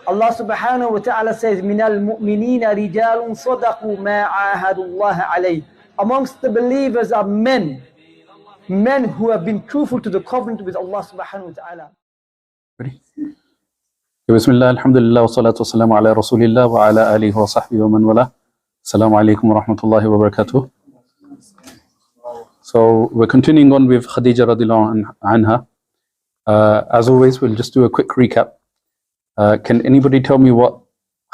Allah subhanahu wa ta'ala says, مِنَ الْمُؤْمِنِينَ رِجَالٌ صَدَقُوا مَا عَاهَدُوا اللَّهَ عَلَيْهِ. Amongst the believers are men who have been truthful to the covenant with Allah subhanahu wa ta'ala. Ready? Bismillah, alhamdulillah, wa salatu wa salamu ala rasulillah wa ala alihi wa sahbihi wa man wala. Assalamu alaikum wa rahmatullahi wa barakatuh. So we're continuing on with Khadeejah radiallahu anha. As always, we'll just do a quick recap. Can anybody tell me what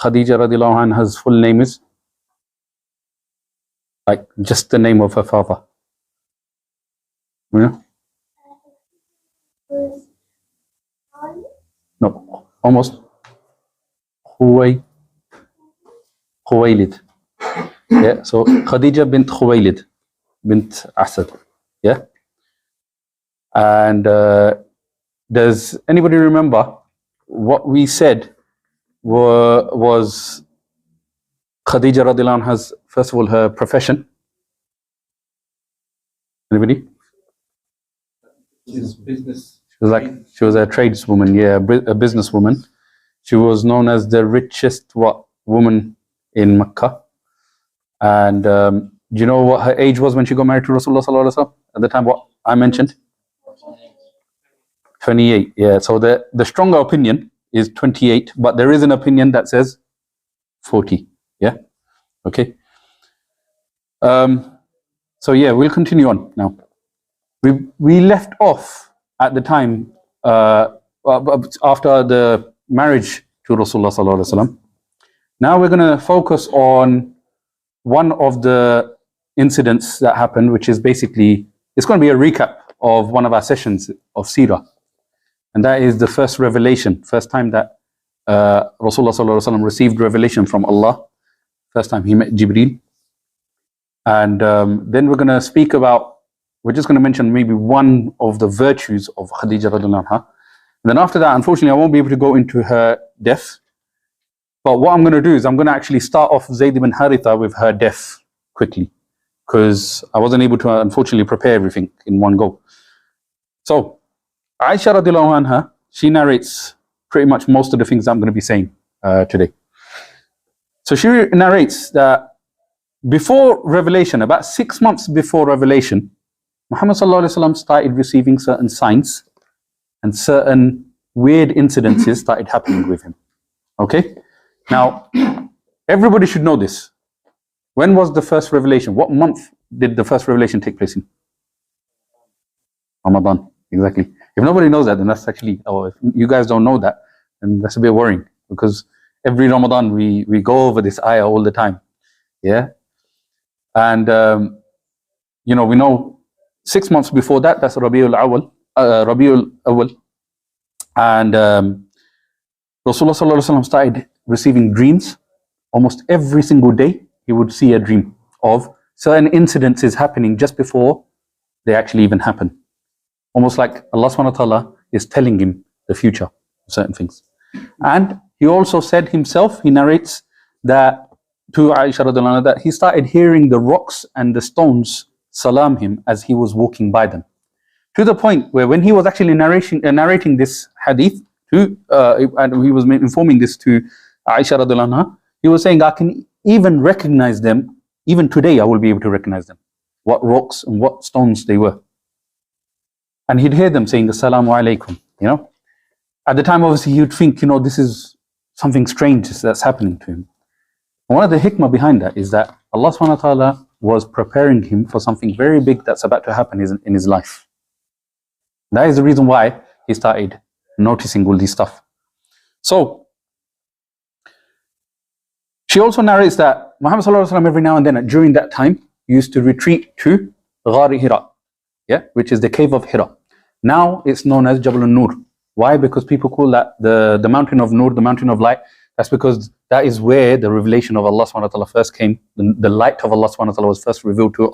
Khadeejah radiallahu anha's full name is? Like just the name of her father. Yeah? No, almost. Khuwaylid. Yeah, so Khadeejah bint Khuwaylid bint Asad. Yeah? And does anybody remember what we said was Khadeejah radiallahu anha's, first of all, her profession? Anybody? She was a tradeswoman, yeah, a businesswoman. She was known as the richest woman in Mecca. And do you know what her age was when she got married to Rasulullah sallallahu alaihi wasallam? At the time, what I mentioned? 28, yeah. So the stronger opinion is 28, but there is an opinion that says 40, yeah? Okay. So yeah, we'll continue on now. We left off at the time after the marriage to Rasulullah sallallahu alaihi wasallam. Now we're going to focus on one of the incidents that happened, which is basically, it's going to be a recap of one of our sessions of Seerah. And that is the first revelation, first time that Rasulullah sallallahu alaihi wasallam received revelation from Allah. First time he met Jibreel. And then we're going to speak about, we're just going to mention maybe one of the virtues of Khadeejah radiallahu anha. And then after that, unfortunately, I won't be able to go into her death. But what I'm going to do is I'm going to actually start off Zayd ibn Haritha with her death quickly, because I wasn't able to, unfortunately, prepare everything in one go. So, Aisha radiallahu anha, she narrates pretty much most of the things I'm going to be saying today. So she narrates that before revelation, about 6 months before revelation, Muhammad sallallahu alaihi wasallam started receiving certain signs and certain weird incidences started happening with him. Okay? Now, everybody should know this. When was the first revelation? What month did the first revelation take place in? Ramadan, exactly. If nobody knows that, then that's actually, if you guys don't know that, then that's a bit worrying, because every Ramadan we go over this ayah all the time. Yeah? And, you know, we know 6 months before that, that's Rabiul Awwal. And Rasulullah sallallahu alaihi wasallam started receiving dreams. Almost every single day, he would see a dream of certain incidences happening just before they actually even happen. Almost like Allah subhanahu wa ta'ala is telling him the future of certain things. And he also said himself, he narrates that to Aisha radiallahu anha, that he started hearing the rocks and the stones salam him as he was walking by them. To the point where when he was actually narrating this hadith, and he was informing this to Aisha radiallahu anha, he was saying, I can even recognize them, even today I will be able to recognize them, what rocks and what stones they were. And he'd hear them saying, Assalamu alaikum, you know. At the time, obviously, you'd think, you know, this is something strange that's happening to him. And one of the hikmah behind that is that Allah subhanahu wa ta'ala was preparing him for something very big that's about to happen in his life. That is the reason why he started noticing all this stuff. So, she also narrates that Muhammad sallallahu alaihi wasallam every now and then, during that time, used to retreat to Ghar Hira, yeah, which is the cave of Hira. Now it's known as Jabal al-Nur. Why? Because people call that the mountain of Nur, the mountain of light. That's because that is where the revelation of Allah subhanahu wa ta'ala first came. The light of Allah subhanahu wa ta'ala was first revealed to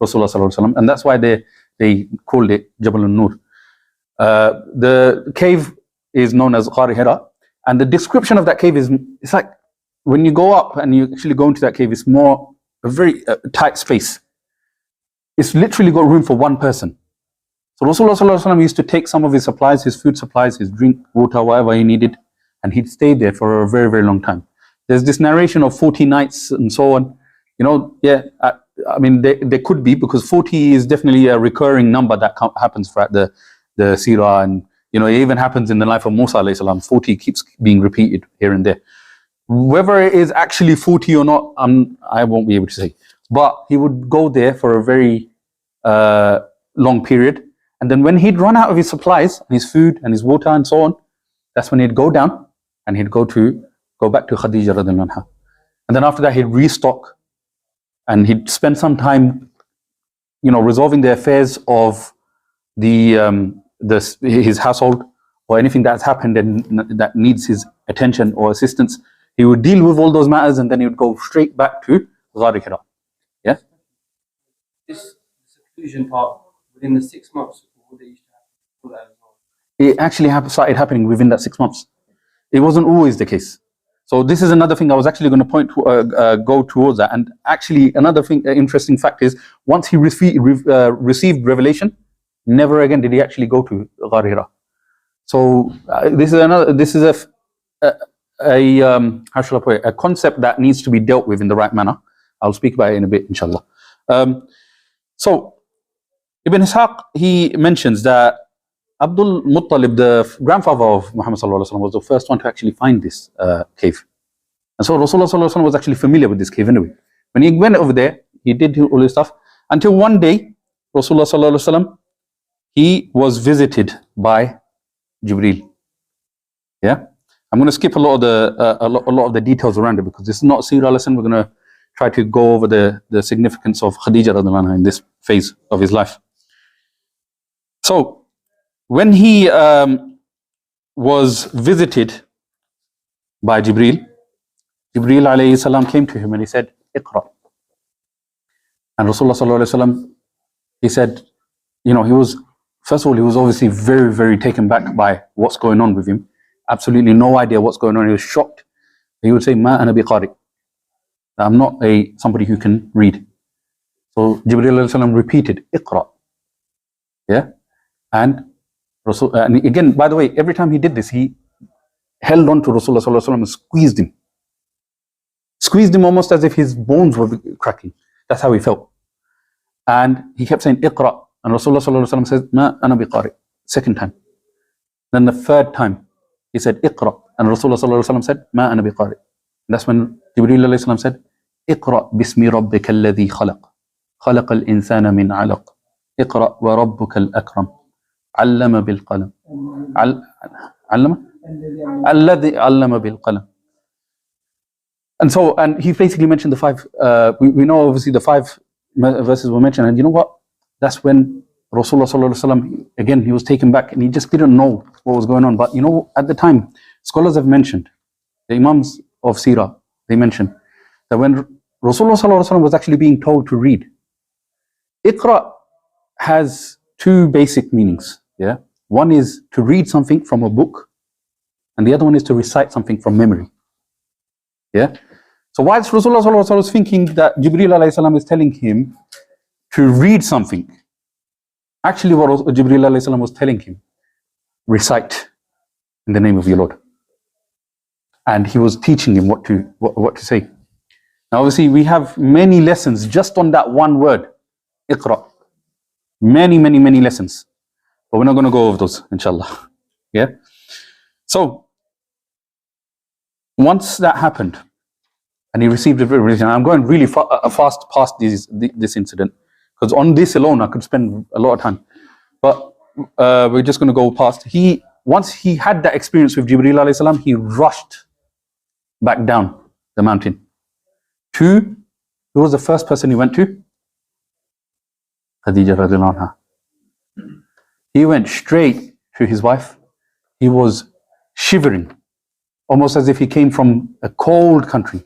Rasulullah sallallahu alaihi wasallam, and that's why they called it Jabal al-Nur. The cave is known as Ghar Hira, and the description of that cave is, it's like when you go up and you actually go into that cave, it's more a very tight space. It's literally got room for one person. So Rasulullah sallallahu alaihi wasallam used to take some of his supplies, his food supplies, his drink, water, whatever he needed, and he'd stayed there for a very, very long time. There's this narration of 40 nights and so on. You know, yeah, I mean, there could be, because 40 is definitely a recurring number that happens throughout the seerah, and you know, it even happens in the life of Musa alayhi salam. 40 keeps being repeated here and there. Whether it is actually 40 or not, I won't be able to say. But he would go there for a very long period, and then when he'd run out of his supplies, and his food and his water and so on, that's when he'd go down and he'd go back to Khadeejah radiallahu anha. And then after that he'd restock, and he'd spend some time, you know, resolving the affairs of his household, or anything that's happened and that needs his attention or assistance. He would deal with all those matters, and then he would go straight back to Ghar Hira. Yeah? This seclusion part within the 6 months, what they used to have before that as well? It actually started happening within that 6 months. It wasn't always the case. So this is another thing I was actually going to go towards that. And actually another thing, interesting fact is, once he received revelation, never again did he actually go to Ghar Hira. So this is how shall I put it, a concept that needs to be dealt with in the right manner. I'll speak about it in a bit, inshallah. So Ibn Ishaq, he mentions that Abdul Muttalib, the grandfather of Muhammad sallallahu alaihi wasallam, was the first one to actually find this cave. And so Rasulullah sallallahu alaihi wasallam was actually familiar with this cave anyway. When he went over there, he did all this stuff, until one day Rasulullah sallallahu alaihi wasallam, he was visited by Jibreel. Yeah, I'm going to skip a lot of the details around it, because this is not a seerah lesson. We're going to try to go over the significance of Khadeejah radiallahu anha in this phase of his life. So when he was visited by Jibreel alayhi salam came to him and he said, "Iqra." And Rasulullah sallallahu alaihi wasallam, he said, you know, he was obviously very, very taken back by what's going on with him. Absolutely no idea what's going on. He was shocked. He would say, "Ma ana biqari." I'm not somebody who can read. So Jibreel alayhi salam repeated, "Iqra." Yeah, and again, by the way, every time he did this, he held on to Rasulullah sallallahu alaihi wasallam and squeezed him almost as if his bones were cracking. That's how he felt. And he kept saying, "Iqra." And Rasulullah sallallahu alaihi wasallam says, "Ma ana biqari." Second time. Then the third time, he said, "Iqra." And Rasulullah sallallahu alaihi wasallam said, "Ma ana biqari." That's when Jibreel alayhi salam said, "Iqra bismi rabbika alladhi khalaq. Khalaqa al-insana min alaq. Iqra wa rabbuka al-akram. Allama bil qalam." Allama? Alladhi allama bil qalam. And he basically mentioned the five, we know obviously the 5 verses were mentioned, and you know what? That's when Rasulullah sallallahu alaihi wasallam, again, he was taken back and he just didn't know what was going on. But you know, at the time, scholars have mentioned, the Imams of Seerah, they mentioned that when Rasulullah sallallahu alaihi wasallam was actually being told to read, Iqra has 2 basic meanings. Yeah, one is to read something from a book, and the other one is to recite something from memory. Yeah. So whilst Rasulullah sallallahu alaihi wasallam was thinking that Jibreel alayhi salam is telling him to read something, actually what Jibreel alayhi salam was telling him, recite in the name of your Lord. And he was teaching him what to say. Now obviously we have many lessons just on that one word, Iqra. Many, many, many lessons. But we're not going to go over those, inshallah. Yeah. So once that happened, and he received the revelation, I'm going really fast past this incident, because on this alone I could spend a lot of time. But we're just going to go past. Once he had that experience with Jibreel alayhi salam, he rushed back down the mountain. Who was the first person he went to? Khadeejah radiallahu anha. He went straight to his wife. He was shivering, almost as if he came from a cold country.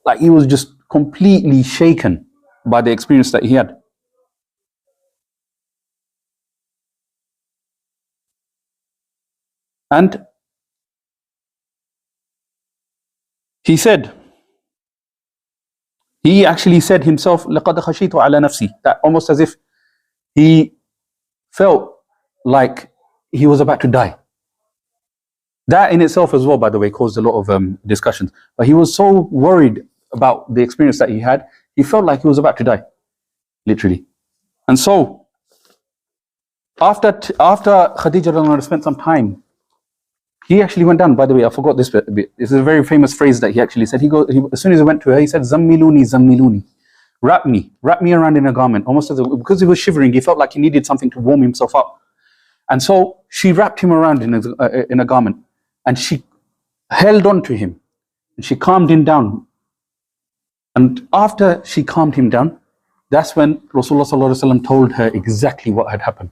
Like he was just completely shaken by the experience that he had. And he actually said himself, لَقَدْ خَشِيتُ عَلَى نَفْسِي, that almost as if he felt like he was about to die. That in itself as well, by the way, caused a lot of discussions. But he was so worried about the experience that he had, he felt like he was about to die, literally. And so, after Khadeejah spent some time, he actually went down. By the way, I forgot this bit. This is a very famous phrase that he actually said. As soon as he went to her, he said, "Zammiluni, zammiluni." Wrap me around in a garment. Almost because he was shivering, he felt like he needed something to warm himself up. And so she wrapped him around in a garment, and she held on to him, and she calmed him down. And after she calmed him down, that's when Rasulullah told her exactly what had happened.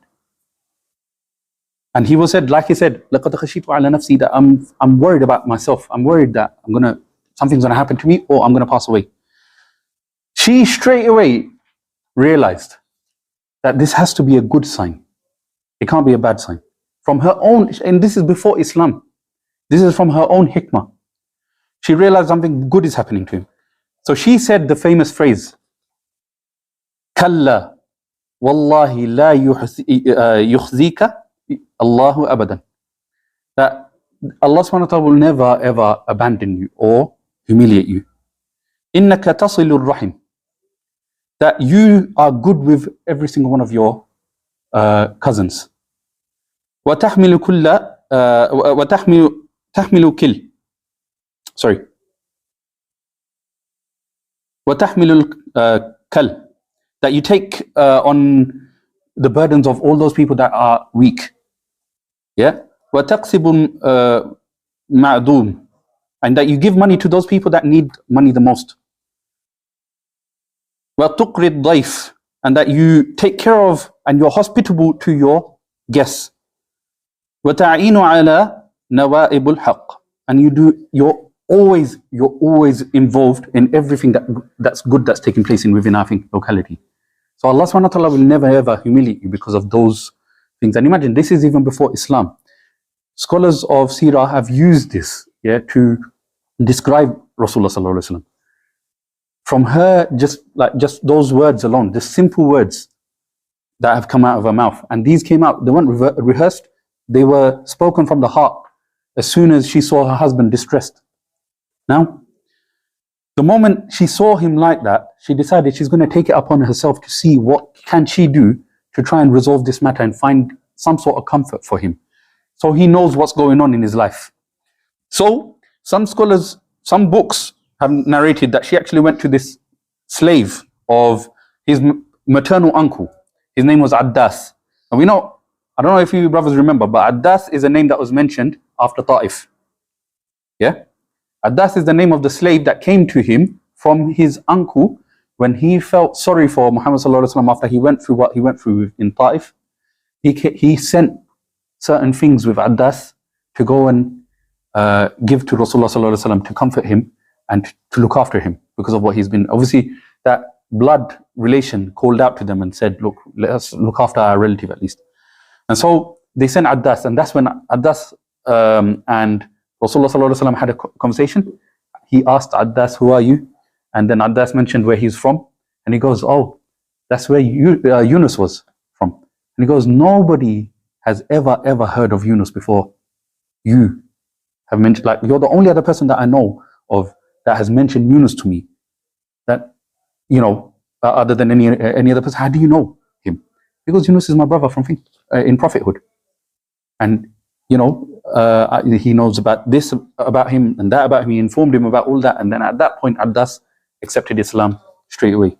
And he said, like he said, لَقَدْ خَشِيتُ عَلَى نَفْسِي, that I'm worried about myself. I'm worried that something's gonna happen to me, or I'm gonna pass away. She straight away realized that this has to be a good sign. It can't be a bad sign. From her own, and this is before Islam. This is from her own hikmah. She realized something good is happening to him. So she said the famous phrase, "Kalla, wallahi la yukhzika Allahu abadan." That Allah subhanahu wa ta'ala will never ever abandon you or humiliate you. Innaka tasilur rahim. That you are good with every single one of your cousins. وتحمل كل تحمل كل sorry وتحمل الكل, that you take on the burdens of all those people that are weak. Yeah. وتقسب معدوم, and that you give money to those people that need money the most. وتقري الضيف, and that you take care of and you're hospitable to your guests. وتعين على نوائب الحق, and you're always involved in everything that's good that's taking place within our locality. So Allah subhanahu wa ta'ala will never ever humiliate you because of those things. And imagine, this is even before Islam. Scholars of Seerah have used this, to describe Rasulullah sallallahu alaihi wasallam. From her, just those words alone, the simple words that have come out of her mouth, and these came out, they weren't rehearsed, they were spoken from the heart as soon as she saw her husband distressed. Now, the moment she saw him like that, she decided she's going to take it upon herself to see what can she do to try and resolve this matter and find some sort of comfort for him, so he knows what's going on in his life. So some scholars, some books have narrated that she actually went to this slave of his maternal uncle. His name was Addas. And we know, I don't know if you brothers remember, but Addas is a name that was mentioned after Ta'if. Yeah? Addas is the name of the slave that came to him from his uncle when he felt sorry for Muhammad sallallahu alaihi wasallam after he went through what he went through in Ta'if. He sent certain things with Addas to go and give to Rasulullah sallallahu alaihi wasallam to comfort him and to look after him because of what he's been. Obviously, that blood relation called out to them and said, look, let us look after our relative at least. And so they sent Addas, and that's when Addas and Rasulullah sallallahu alaihi wasallam had a conversation. He asked Addas, who are you? And then Addas mentioned where he's from. And he goes, oh, that's where Yunus was from. And he goes, nobody has ever heard of Yunus before you have mentioned, like, you're the only other person that I know of that has mentioned Yunus to me. That, other than any other person, how do you know him? Because Yunus is my brother from in prophethood. And, he knows about this about him and that about him. He informed him about all that. And then at that point, Addas accepted Islam straight away.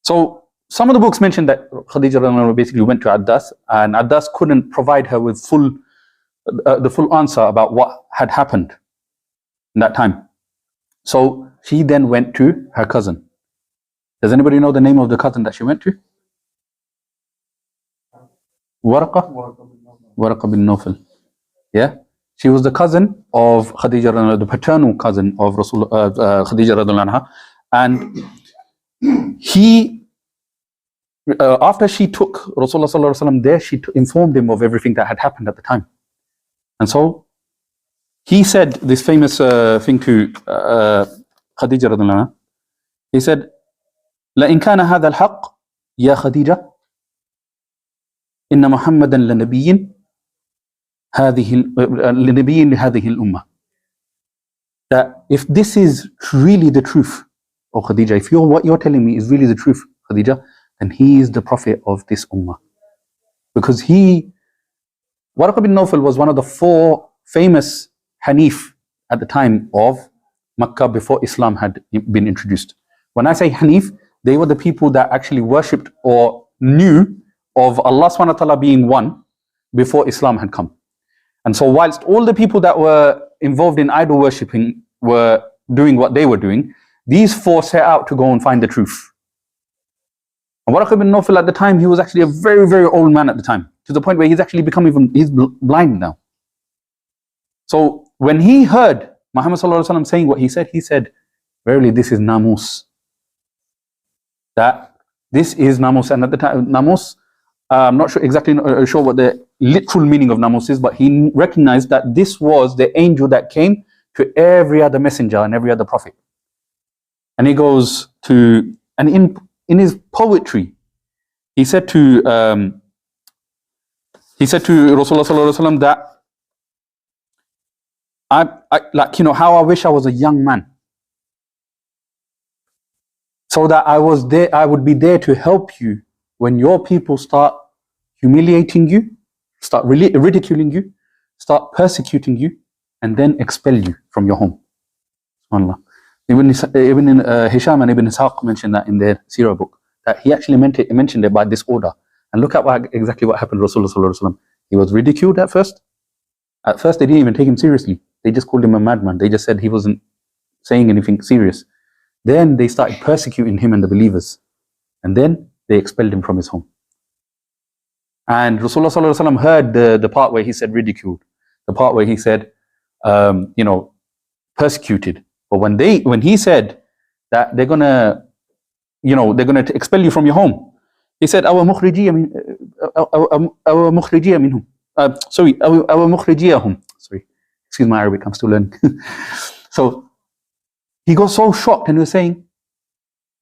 So some of the books mentioned that Khadeejah basically went to Addas, and Addas couldn't provide her with the full answer about what had happened in that time. So she then went to her cousin. Does anybody know the name of the cousin that she went to? Waraqah bin Nawfal. Yeah? She was the cousin of Khadeejah, the paternal cousin of Khadeejah radhiyallahu anha. And he, after she took Rasulullah sallallahu alaihi wasallam there, she informed him of everything that had happened at the time. And so he said this famous thing to Khadeejah radhiyallahu anha. He said, لَإِنْ كَانَ هَذَا الْحَقِّ يَا خَدِيجَةَ إِنَّ مُحَمَّدًا لَنَبِيٍّ لنبي لهذه الأمة. That if this is really the truth, oh Khadeejah, if what you're telling me is really the truth, Khadeejah, then he is the prophet of this ummah. Because Waraq bin Nawfal was one of the 4 famous Hanif at the time of Makkah before Islam had been introduced. When I say Hanif, they were the people that actually worshipped or knew of Allah subhanahu wa ta'ala being one before Islam had come. And so whilst all the people that were involved in idol worshipping were doing what they were doing, these 4 set out to go and find the truth. And Waraq bin Nawfal at the time, he was actually a very, very old man at the time, to the point where he's actually he's blind now. So when he heard Muhammad sallallahu alaihi wasallam saying what he said, verily this is namus. That this is namus. And at the time, namus, I'm not sure what the literal meaning of namus is, but he recognized that this was the angel that came to every other messenger and every other prophet. And he goes to, and in his poetry, he said to Rasulullah sallallahu alaihi wasallam that I how I wish I was a young man, so that I would be there to help you when your people start humiliating you, start ridiculing you, start persecuting you, and then expel you from your home. SubhanAllah. Ibn Hisham and Ibn Ishaq mentioned that in their Seerah book, that he actually mentioned it by this order. And look at exactly what happened to Rasulullah sallallahu alaihi wasallam. He was ridiculed at first. At first, they didn't even take him seriously. They just called him a madman. They just said he wasn't saying anything serious. Then they started persecuting him and the believers. And then they expelled him from his home. And Rasulullah sallallahu alaihi wasallam heard the part where he said ridiculed, the part where he said, persecuted. But when he said that they're gonna expel you from your home, he said, "Awa mukhrijiyya minhum." Awa mukhrijiyahum. Sorry, excuse my Arabic. I'm still learning. So he got so shocked and he was saying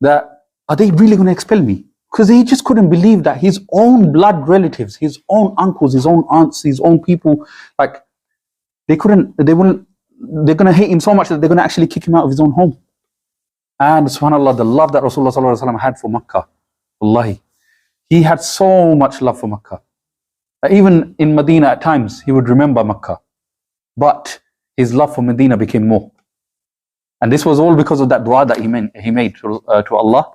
that, "Are they really going to expel me?" Because he just couldn't believe that his own blood relatives, his own uncles, his own aunts, his own people, like they're going to hate him so much that they're going to actually kick him out of his own home. And subhanAllah, the love that Rasulullah sallallahu alaihi wasallam had for Makkah, wallahi, he had so much love for Makkah. Even in Medina at times, he would remember Makkah. But his love for Medina became more. And this was all because of that dua that he made to Allah.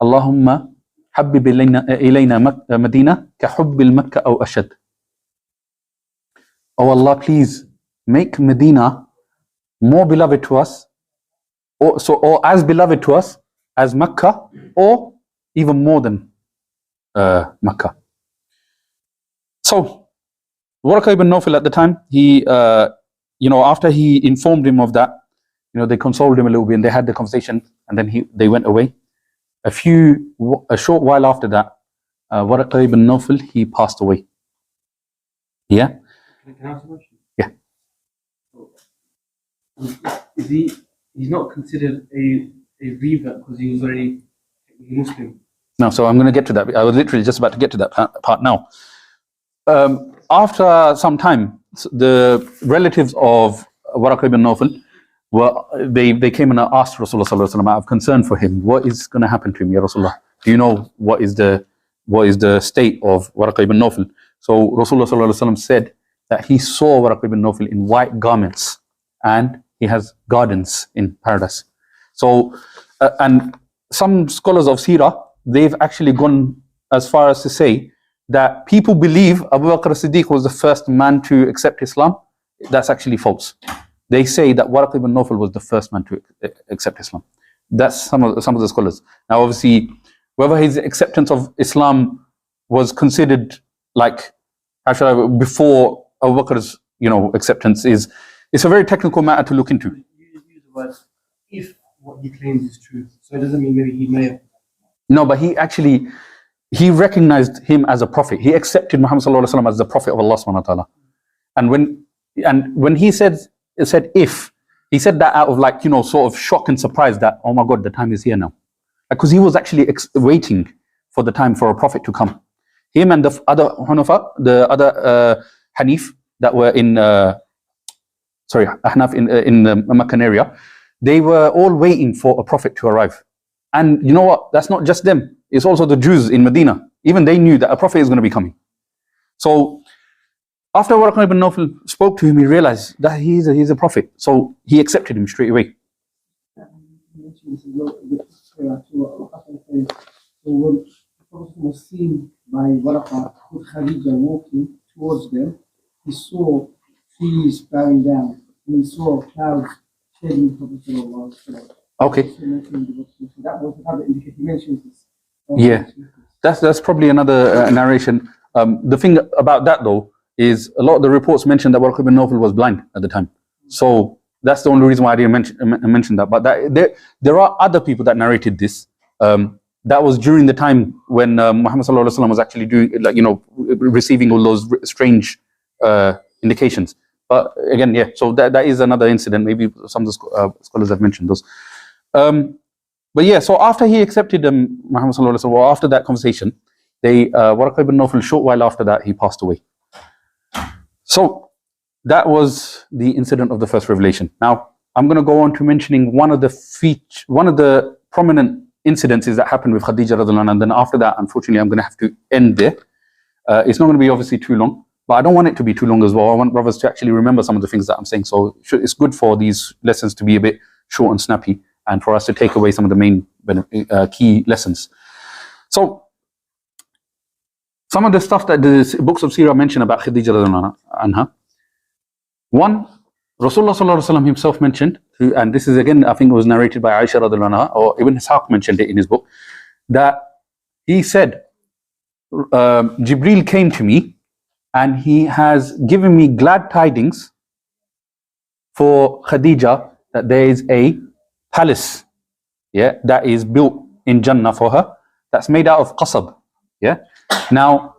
Allahumma habbib ilayna Medina ka hubbil Makkah aw ashad. Oh Allah, please make Medina more beloved to us, or as beloved to us as Makkah, or even more than Makkah. So Waraq ibn Nawfal at the time, he after he informed him of that, they consoled him a little bit and they had the conversation, and then they went away. A short while after that, Waraq ibn Nawfal, he passed away. Yeah? Can I ask a question? Yeah. He's not considered a revert because he was already Muslim? No, so I'm going to get to that. I was literally just about to get to that part now. After some time, the relatives of Waraq ibn Nawfal, they came and asked Rasulullah sallallahu alaihi wasallam out of concern for him, what is going to happen to him, Ya Rasulullah? Do you know what is the state of Waraq ibn Nawfal? So Rasulullah sallallahu alaihi wasallam said that he saw Waraq ibn Nawfal in white garments and he has gardens in paradise. So, and some scholars of Seerah, they've actually gone as far as to say that people believe Abu Bakr as-Siddiq was the first man to accept Islam. That's actually false. They say that Waraq ibn Nawfal was the first man to accept Islam. That's some of the scholars. Now, obviously, whether his acceptance of Islam was considered like, before Abu Bakr's, acceptance it's a very technical matter to look into. You use the word if what he claims is true. So it doesn't mean maybe he may have. No, but he recognized him as a prophet. He accepted Muhammad sallallahu alaihi wasallam as the prophet of Allah subhanahu wa ta'ala. And when he said if, he said that out of sort of shock and surprise that, oh my God, the time is here now. Because he was actually waiting for the time for a prophet to come. Him and the other Hunafa, the other Hanif, that were in Ahnaf in the Meccan area, they were all waiting for a prophet to arrive. And you know what? That's not just them. It's also the Jews in Medina. Even they knew that a prophet is going to be coming. So after Waraqah ibn Nawfal spoke to him, he realized that he's a prophet. So he accepted him straight away. So when the Prophet was seen by Waraqah with Khadeejah walking towards them, he saw trees bowing down and he saw clouds shading the Prophet sallallahu alaihi wasallam. Okay. So that was another indication. He mentions this. Yeah, that's probably another narration. The thing about that though is a lot of the reports mentioned that Waraqah ibn Nawfal was blind at the time. So that's the only reason why I didn't mention that. But there are other people that narrated this. That was during the time when Muhammad sallallahu alaihi wasallam was actually doing, like, receiving all those strange indications. But again, yeah. So that is another incident. Maybe some of the scholars have mentioned those. But yeah. So after he accepted Muhammad sallallahu alaihi wasallam, or after that conversation, Waraqah ibn Nawfal, a short while after that, he passed away. So that was the incident of the first revelation. Now I'm going to go on to mentioning one of the prominent incidences that happened with Khadeejah radhiyallahu anha, and then after that, unfortunately, I'm going to have to end there. It's not going to be obviously too long, but I don't want it to be too long as well. I want brothers to actually remember some of the things that I'm saying. So it's good for these lessons to be a bit short and snappy, and for us to take away some of the main key lessons. So some of the stuff that the books of Seerah mention about Khadeejah radhiyallahu anha. One, Rasulullah sallallahu alaihi wasallam himself mentioned, and this is again, I think it was narrated by Aisha radhiyallahu anha, or Ibn Ishaq mentioned it in his book, that he said, Jibreel came to me and he has given me glad tidings for Khadeejah that there is a palace, that is built in Jannah for her, that's made out of qasab. Now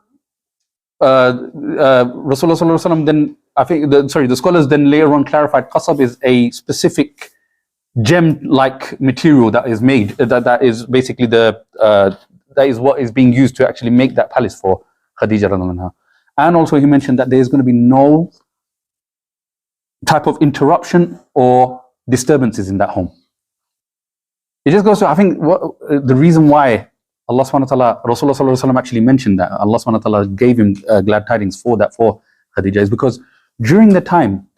Rasulullah sallallahu alaihi wasallam then, I think the scholars then later on clarified qasab is a specific gem-like material that is made, that is basically that is what is being used to actually make that palace for Khadeejah radhiyallahu anha. And also he mentioned that there is going to be no type of interruption or disturbances in that home. It just goes to, I think, the reason why Allah subhanahu wa ta'ala, Rasulullah sallallahu alaihi wasallam actually mentioned that Allah subhanahu wa ta'ala gave him glad tidings for Khadeejah, is because during the time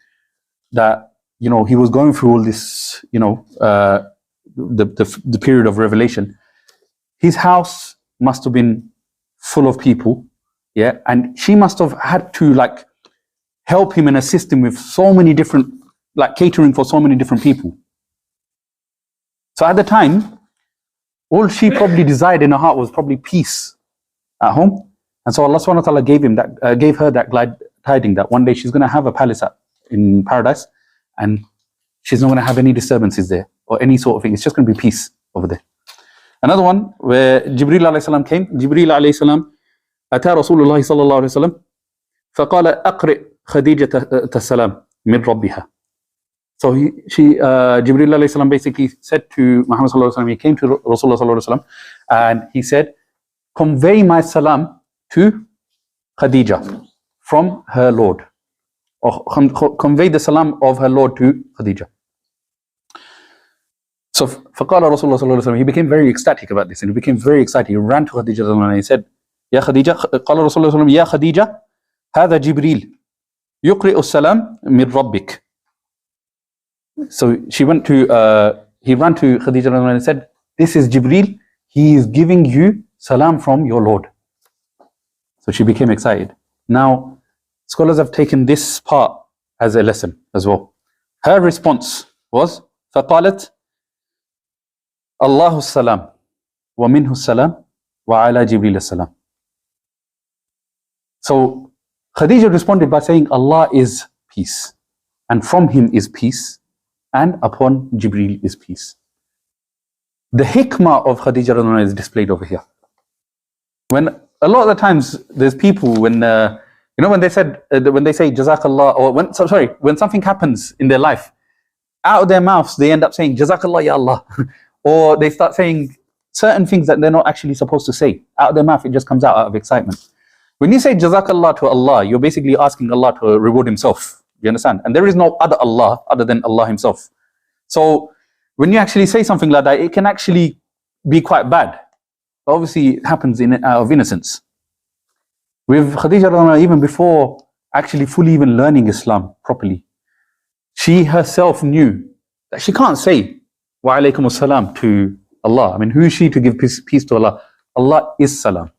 that he was going through all this, the period of revelation, his house must have been full of people, and she must have had to help him and assist him with so many different, catering for so many different people. So at the time, all she probably desired in her heart was probably peace at home. And so Allah subhanahu wa ta'ala gave her that glad tiding that one day she's going to have a palace in paradise, and she's not going to have any disturbances there or any sort of thing. It's just going to be peace over there. Another one where Jibreel alayhi salam came. Jibreel alayhi salam أتى رسول الله صلى الله عليه وسلم فقال أقرئ خديجة السلام من ربها. So Jibreel alayhi salam basically said to Muhammad sallallahu alaihi wasallam, he came to Rasulullah sallallahu alaihi wasallam, and he said, convey my salam to Khadeejah from her Lord, or convey the salam of her Lord to Khadeejah. So فقال Rasulullah sallallahu alaihi wasallam, he became very ecstatic about this, and he became very excited. He ran to Khadeejah and he said, يا خديجة, قال Rasulullah sallallahu alaihi wasallam, يا خديجة هذا جبريل يقرئ السلام من ربك. So he ran to Khadeejah and said, this is Jibreel, he is giving you salam from your Lord. So she became excited. Now, scholars have taken this part as a lesson as well. Her response was, فقالت الله السلام ومنه السلام وعلى جبريل السلام. So Khadeejah responded by saying, Allah is peace, and from him is peace, and upon Jibreel is peace. The hikmah of Khadeejah is displayed over here. When a lot of the times there's people when when they say Jazakallah, or when something happens in their life, out of their mouths they end up saying Jazakallah ya Allah, or they start saying certain things that they're not actually supposed to say. Out of their mouth, it just comes out of excitement. When you say Jazakallah to Allah, you're basically asking Allah to reward Himself. You understand? And there is no other Allah other than Allah Himself. So when you actually say something like that, it can actually be quite bad. But obviously, it happens out of innocence. With Khadeejah, even before actually fully even learning Islam properly, she herself knew that she can't say wa alaykum as-salam to Allah. I mean, who is she to give peace to Allah? Allah is salam.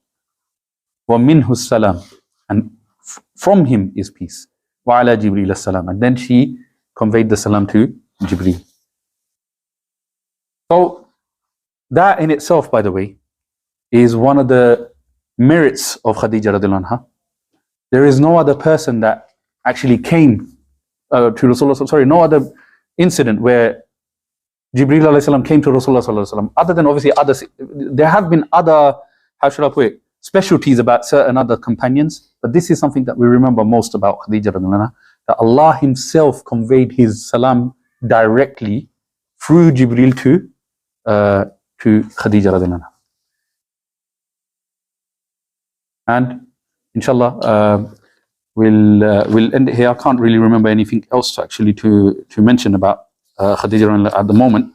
Wa minhu salam. And from Him is peace. Wa ala Jibreel as-salam. And then she conveyed the salam to Jibreel. So that in itself, by the way, is one of the merits of Khadeejah radiallahu anha. There is no other person that actually came to Rasulullah, sorry, no other incident where Jibreel alayhi salam came to Rasulullah sallallahu alaihi wasallam, other than obviously others. There have been other, how should I put it, specialties about certain other companions, but this is something that we remember most about Khadeejah radiallahu anha, that Allah Himself conveyed His salam directly through Jibreel to Khadeejah radiallahu anha. And inshallah, we'll end it here. I can't really remember anything else actually to mention about Khadeejah at the moment.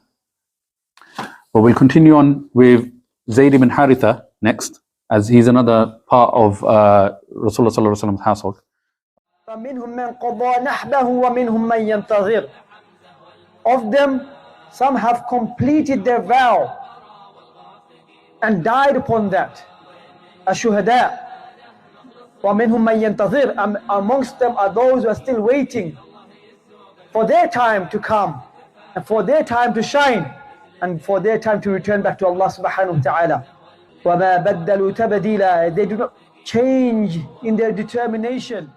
But we'll continue on with Zayd ibn Haritha next, as he's another part of Rasulullah sallallahu alaihi wasallam's household. فَمِنْهُمْ مَنْ قَضَى نَحْبَهُ وَمِنْهُمْ مَنْ يَنْتَظِرُ. Of them, some have completed their vow and died upon that. Ashuhada. وَمِنْهُمْ مَنْ يَنْتَظِرُ. And amongst them are those who are still waiting for their time to come, and for their time to shine, and for their time to return back to Allah subhanahu wa ta'ala. وَمَا بَدَّلُوا تَبْدِيلًا. They do not change in their determination.